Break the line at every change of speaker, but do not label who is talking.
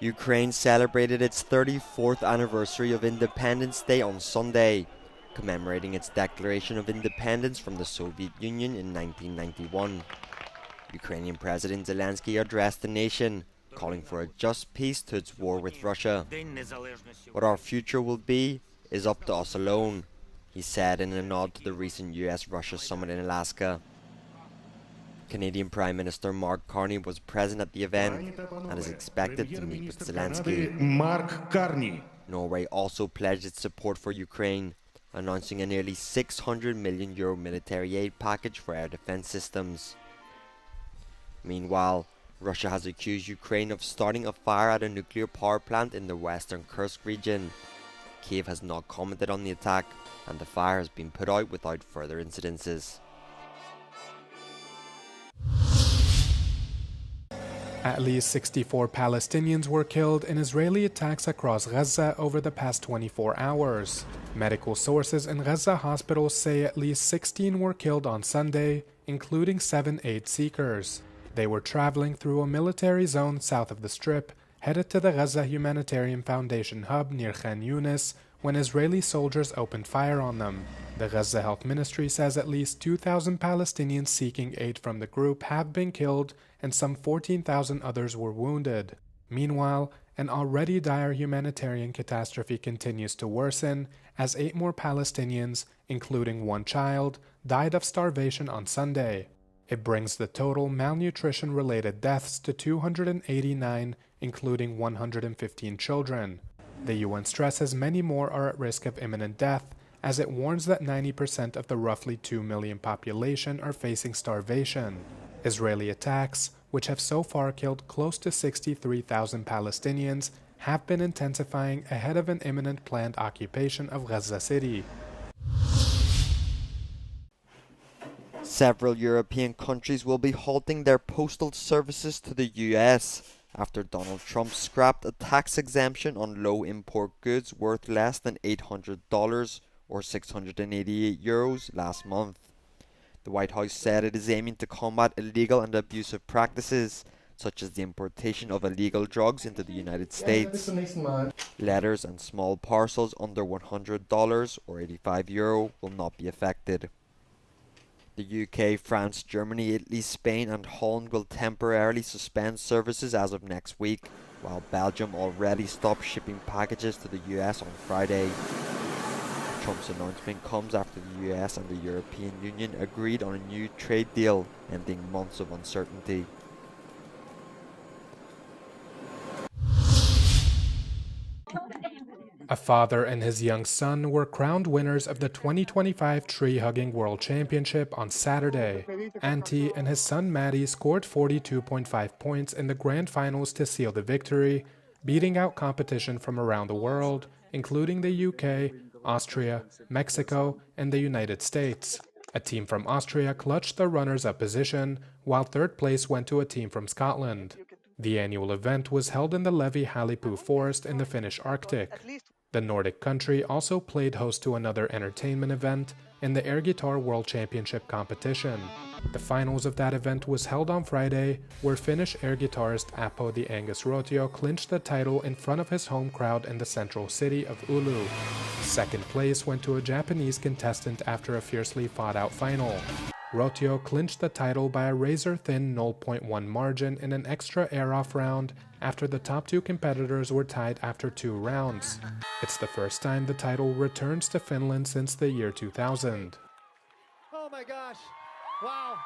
Ukraine celebrated its 34th anniversary of Independence Day on Sunday, commemorating its declaration of independence from the Soviet Union in 1991. Ukrainian President Zelensky addressed the nation, calling for a just peace to its war with Russia. "What our future will be is up to us alone," he said in a nod to the recent US-Russia summit in Alaska. Canadian Prime Minister Mark Carney was present at the event and is expected to meet with Zelensky. Norway also pledged its support for Ukraine, announcing a nearly €600 million military aid package for air defense systems. Meanwhile, Russia has accused Ukraine of starting a fire at a nuclear power plant in the western Kursk region. Kiev has not commented on the attack, and the fire has been put out without further incidences.
At least 64 Palestinians were killed in Israeli attacks across Gaza over the past 24 hours. Medical sources in Gaza hospitals say at least 16 were killed on Sunday, including 7 aid seekers. They were traveling through a military zone south of the Strip, headed to the Gaza Humanitarian Foundation hub near Khan Yunis, when Israeli soldiers opened fire on them. The Gaza Health Ministry says at least 2,000 Palestinians seeking aid from the group have been killed and some 14,000 others were wounded. Meanwhile, an already dire humanitarian catastrophe continues to worsen as 8 more Palestinians, including 1 child, died of starvation on Sunday. It brings the total malnutrition-related deaths to 289, including 115 children. The UN stresses many more are at risk of imminent death, as it warns that 90% of the roughly 2 million population are facing starvation. Israeli attacks, which have so far killed close to 63,000 Palestinians, have been intensifying ahead of an imminent planned occupation of Gaza City.
Several European countries will be halting their postal services to the US after Donald Trump scrapped a tax exemption on low import goods worth less than $800 or €688 last month. The White House said it is aiming to combat illegal and abusive practices, such as the importation of illegal drugs into the United States. Letters and small parcels under $100 or €85 will not be affected. The UK, France, Germany, Italy, Spain and Holland will temporarily suspend services as of next week, while Belgium already stopped shipping packages to the US on Friday. Trump's announcement comes after the US and the European Union agreed on a new trade deal, ending months of uncertainty.
A father and his young son were crowned winners of the 2025 Tree Hugging World Championship on Saturday. Antti and his son Maddie scored 42.5 points in the grand finals to seal the victory, beating out competition from around the world, including the UK, Austria, Mexico, and the United States. A team from Austria clutched the runners-up position, while third place went to a team from Scotland. The annual event was held in the Levi-Halipu forest in the Finnish Arctic. The Nordic country also played host to another entertainment event in the Air Guitar World Championship competition. The finals of that event was held on Friday, where Finnish air guitarist Apo the Angus Rotio clinched the title in front of his home crowd in the central city of Oulu. Second place went to a Japanese contestant after a fiercely fought-out final. Rotio clinched the title by a razor-thin 0.1 margin in an extra air-off round after the top 2 competitors were tied after 2 rounds. It's the first time the title returns to Finland since the year 2000.
Oh my gosh! Wow!